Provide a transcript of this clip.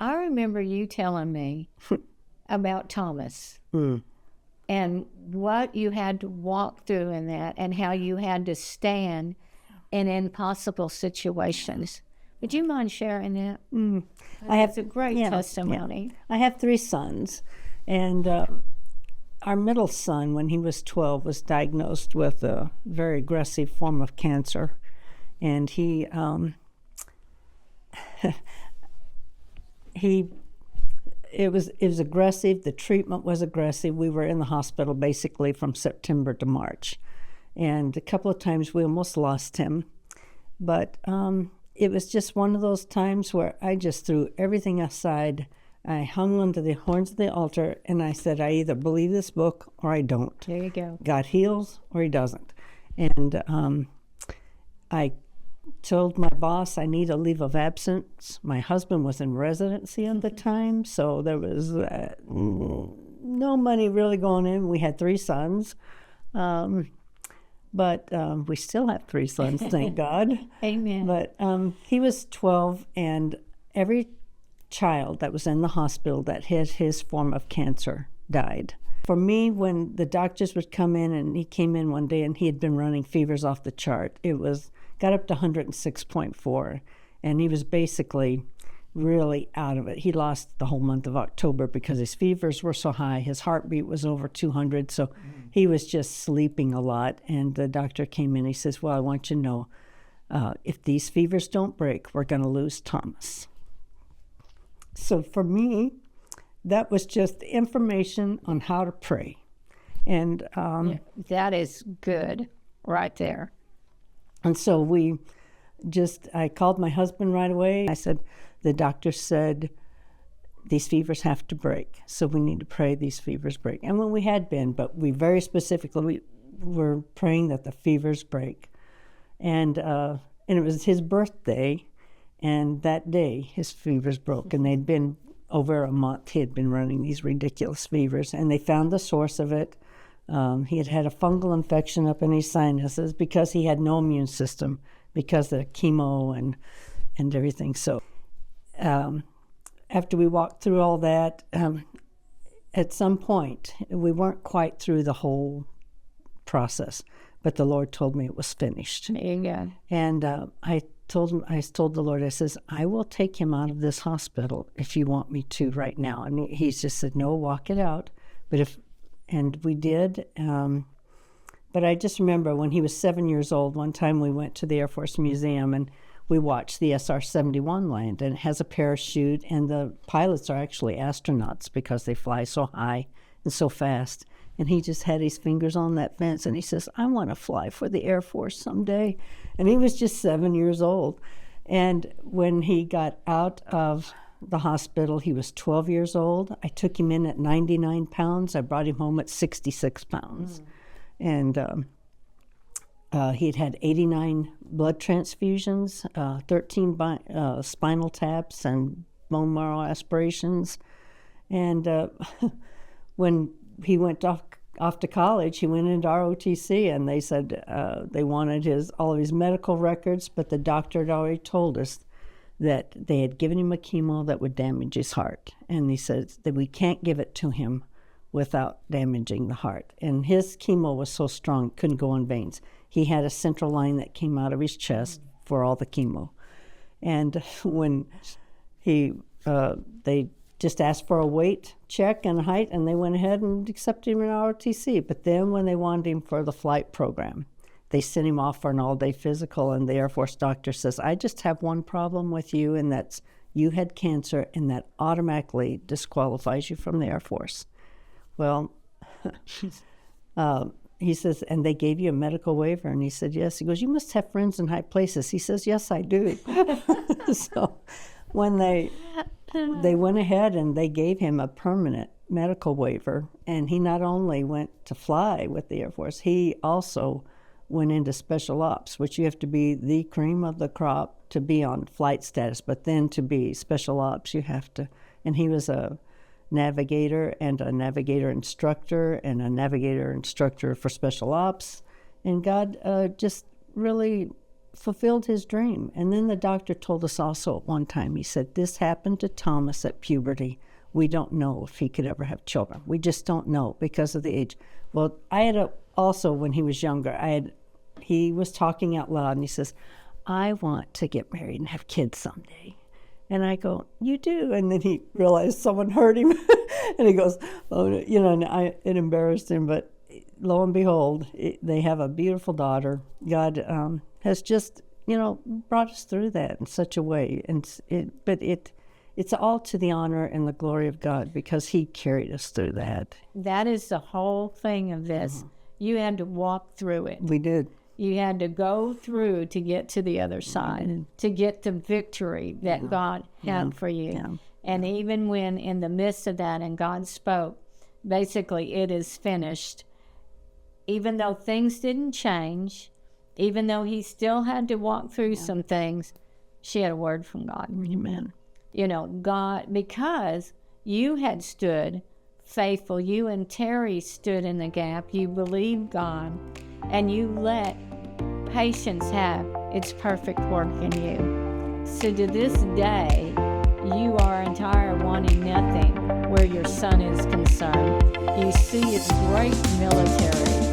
I remember you telling me about Thomas and what you had to walk through in that and how you had to stand in impossible situations. Would you mind sharing that? I have It's a great testimony. I have 3 sons, and our middle son, when he was 12, was diagnosed with a very aggressive form of cancer, and he it was aggressive. The treatment was aggressive. We were in the hospital basically from September to March, and a couple of times we almost lost him, but it was just one of those times where I just threw everything aside. I hung onto the horns of the altar, and I said, I either believe this book or I don't. There you go. God heals or he doesn't. And I told my boss I need a leave of absence. My husband was in residency at the time, so there was no money really going in. We had 3 sons, but we still have 3 sons, thank God. Amen. But he was 12, and every child that was in the hospital that had his form of cancer died. For me, when the doctors would come in, and he came in one day and he had been running fevers off the chart, got up to 106.4, and he was basically really out of it. He lost the whole month of October because his fevers were so high. His heartbeat was over 200, so he was just sleeping a lot. And the doctor came in, he says, well, I want you to know, if these fevers don't break, we're going to lose Thomas. So for me, that was just information on how to pray. And that is good right there. And so I called my husband right away. I said, the doctor said, these fevers have to break. So we need to pray these fevers break. And when we had been, but we very specifically, we were praying that the fevers break. And it was his birthday. And that day, his fevers broke, and they'd been over a month. He had been running these ridiculous fevers, and they found the source of it. He had had a fungal infection up in his sinuses because he had no immune system because of the chemo and everything. So after we walked through all that, at some point, we weren't quite through the whole process, but the Lord told me it was finished. Amen. And I told the Lord, I says, I will take him out of this hospital if you want me to right now. And he just said, no, walk it out. And we did. But I just remember when he was 7 years old, one time we went to the Air Force Museum and we watched the SR-71 land, and it has a parachute, and the pilots are actually astronauts because they fly so high and so fast. And he just had his fingers on that fence, and he says, I want to fly for the Air Force someday. And he was just 7 years old. And when he got out of the hospital, he was 12 years old. I took him in at 99 pounds. I brought him home at 66 pounds. And he had 89 blood transfusions, 13 spinal taps, and bone marrow aspirations. And when he went off to college, he went into ROTC, and they said they wanted all of his medical records, but the doctor had already told us that they had given him a chemo that would damage his heart. And he says that we can't give it to him without damaging the heart. And his chemo was so strong, it couldn't go in veins. He had a central line that came out of his chest for all the chemo. And when they just asked for a weight check and height, and they went ahead and accepted him in ROTC. But then when they wanted him for the flight program, they sent him off for an all-day physical, and the Air Force doctor says, I just have one problem with you, and that's you had cancer, and that automatically disqualifies you from the Air Force. Well, he says, and they gave you a medical waiver? And he said, yes. He goes, you must have friends in high places. He says, yes, I do. So when they went ahead and they gave him a permanent medical waiver, and he not only went to fly with the Air Force, he also went into special ops, which you have to be the cream of the crop to be on flight status, but then to be special ops, you have to, and he was a navigator and a navigator instructor and a navigator instructor for special ops. And God just really fulfilled his dream. And then the doctor told us also at one time, he said, this happened to Thomas at puberty. We don't know if he could ever have children. We just don't know because of the age. Well, I had also, when he was younger, he was talking out loud, and he says, I want to get married and have kids someday. And I go, you do? And then he realized someone heard him. And he goes, oh, and it embarrassed him. But lo and behold, they have a beautiful daughter. God has just, brought us through that in such a way. And it's all to the honor and the glory of God, because he carried us through that. That is the whole thing of this. Mm-hmm. You had to walk through it. We did. You had to go through to get to the other side, to get the victory that God had for you. Yeah. And even when in the midst of that and God spoke, basically, it is finished. Even though things didn't change, even though he still had to walk through some things, she had a word from God. Amen. God, because you had stood faithful, you and Terry stood in the gap, you believed God, and you let patience have its perfect work in you. So to this day, you are entire wanting nothing where your son is concerned. You see it's great military